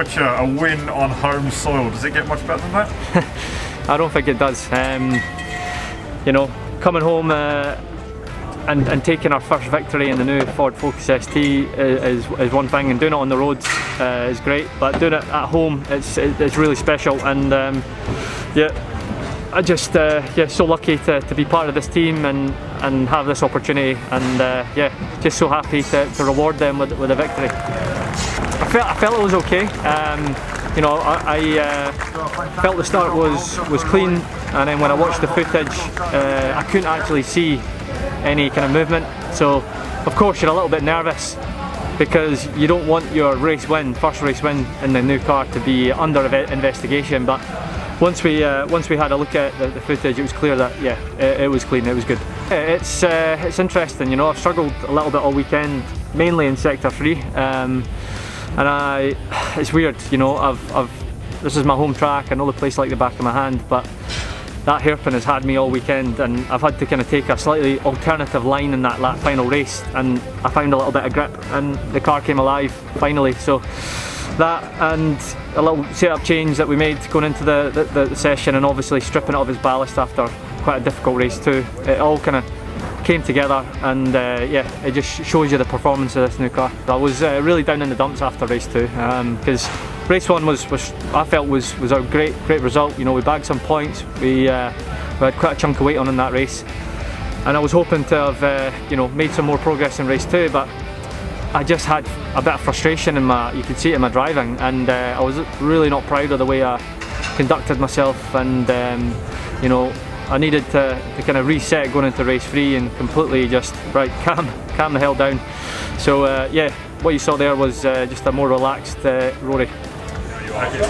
Butcher, a win on home soil. Does it get much better than that? I don't think it does. You know, coming home and taking our first victory in the new Ford Focus ST is one thing, and doing it on the roads is great, but doing it at home it's really special. And yeah, I just so lucky to be part of this team and have this opportunity, and yeah, just so happy to reward them with a victory. I felt it was okay. You know, I felt the start was clean, and then when I watched the footage, I couldn't actually see any kind of movement. So of course you're a little bit nervous because you don't want your first race win in the new car to be under investigation. But once we had a look at the footage, it was clear that yeah, it was clean, it was good. It's interesting, you know. I've struggled a little bit all weekend, mainly in sector 3, and it's weird, you know. This is my home track. I know the place like the back of my hand, but that hairpin has had me all weekend, and I've had to kind of take a slightly alternative line in that final race, and I found a little bit of grip and the car came alive finally. So that, and a little setup change that we made going into the session, and obviously stripping it of his ballast after quite a difficult race too, it all kind of came together, and yeah, it just shows you the performance of this new car. I was really down in the dumps after race 2, because race 1 I felt was a great result. You know, we bagged some points, we had quite a chunk of weight on in that race, and I was hoping to have you know, made some more progress in race 2, but I just had a bit of frustration in you could see it in my driving, and I was really not proud of the way I conducted myself, and you know, I needed to kind of reset going into race 3 and completely just calm the hell down. So yeah, what you saw there was just a more relaxed Rory.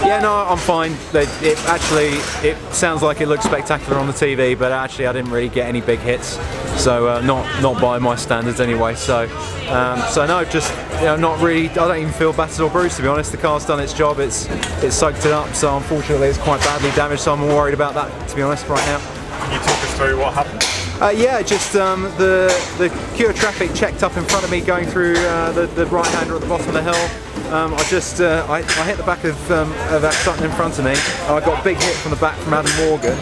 Yeah, no, I'm fine. It sounds like it looks spectacular on the TV, but actually I didn't really get any big hits, so not by my standards anyway. So no, just, you know, not really. I don't even feel battered or bruised, to be honest. The car's done its job. It's soaked it up. So unfortunately, it's quite badly damaged. So I'm more worried about that, to be honest, right now. Can you talk us through what happened? Yeah, just the queue of traffic checked up in front of me going through the right hander at the bottom of the hill. I hit the back of that Sutton in front of me. I got a big hit from the back from Adam Morgan.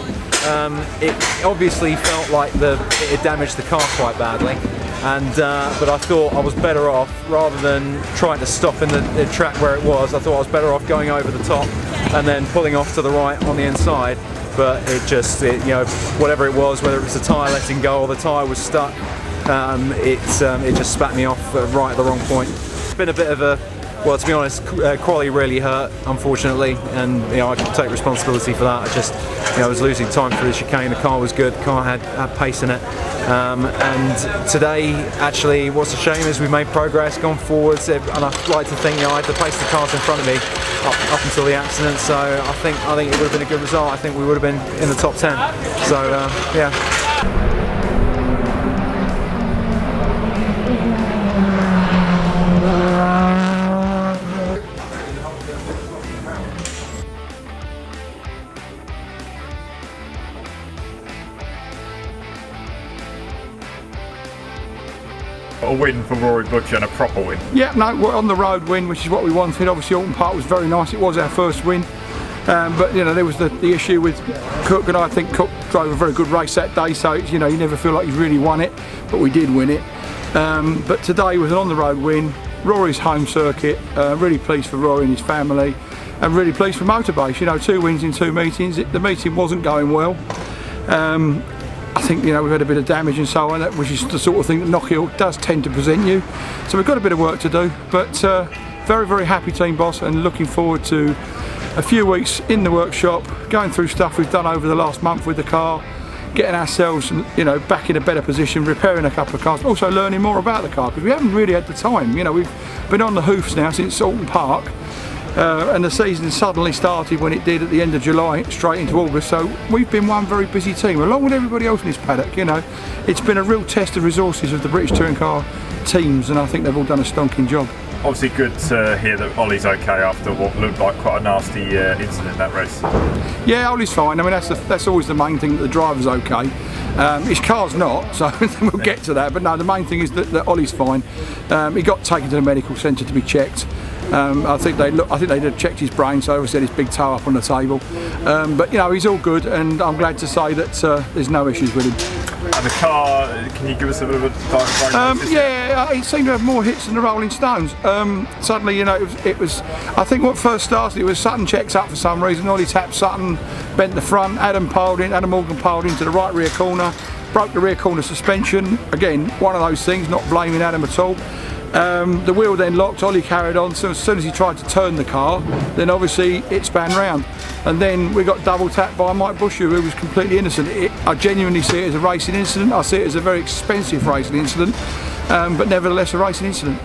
It obviously felt like it had damaged the car quite badly, and but I thought I was better off, rather than trying to stop in the track where it was. I thought I was better off going over the top and then pulling off to the right on the inside. But you know, whatever it was, whether it was the tyre letting go or the tyre was stuck, it just spat me off right at the wrong point. It's been a bit of a, well, to be honest, Quali really hurt, unfortunately, and you know, I can take responsibility for that. I was losing time through the chicane. The car was good, the car had pace in it, and today, actually, what's a shame is we've made progress, gone forwards, and I'd like to think, you know, I had to pace the cars in front of me up until the accident. So I think it would have been a good result. I think we would have been in the top 10. So yeah. A win for Rory Butcher, and a proper win. Yeah, no, we're on the road win, which is what we wanted. Obviously Alton Park was very nice, it was our first win, but you know, there was the issue with Cook, and I think Cook drove a very good race that day, so you know, you never feel like you've really won it, but we did win it. But today was an on the road win, Rory's home circuit. Really pleased for Rory and his family, and really pleased for Motorbase. You know, 2 wins in 2 meetings. The meeting wasn't going well. I think, you know, we've had a bit of damage and so on, which is the sort of thing that Knockhill does tend to present you. So we've got a bit of work to do, but very, very happy team boss, and looking forward to a few weeks in the workshop, going through stuff we've done over the last month with the car, getting ourselves, you know, back in a better position, repairing a couple of cars, but also learning more about the car, because we haven't really had the time. You know, we've been on the hoofs now since Alton Park. And the season suddenly started when it did at the end of July, straight into August. So we've been one very busy team, along with everybody else in this paddock. You know, it's been a real test of resources of the British touring car teams, and I think they've all done a stonking job. Obviously good to hear that Ollie's okay after what looked like quite a nasty incident in that race. Yeah, Ollie's fine. I mean, that's always the main thing, that the driver's okay. His car's not, so we'll get to that. But no, the main thing is that Ollie's fine. He got taken to the medical centre to be checked. I think they'd have checked his brain, so obviously had his big toe up on the table. But you know, he's all good, and I'm glad to say that there's no issues with him. And the car, can you give us a bit of a diagnosis? Yeah, it seemed to have more hits than the Rolling Stones. Suddenly, you know, it was. I think what first started, it was Sutton checks up for some reason. Ollie tapped Sutton, bent the front. Adam Morgan piled into the right rear corner, broke the rear corner suspension. Again, one of those things. Not blaming Adam at all. The wheel then locked. Ollie carried on. So as soon as he tried to turn the car, then obviously it span round. And then we got double tapped by Mike Busher, who was completely innocent. I genuinely see it as a racing incident. I see it as a very expensive racing incident, but nevertheless a racing incident.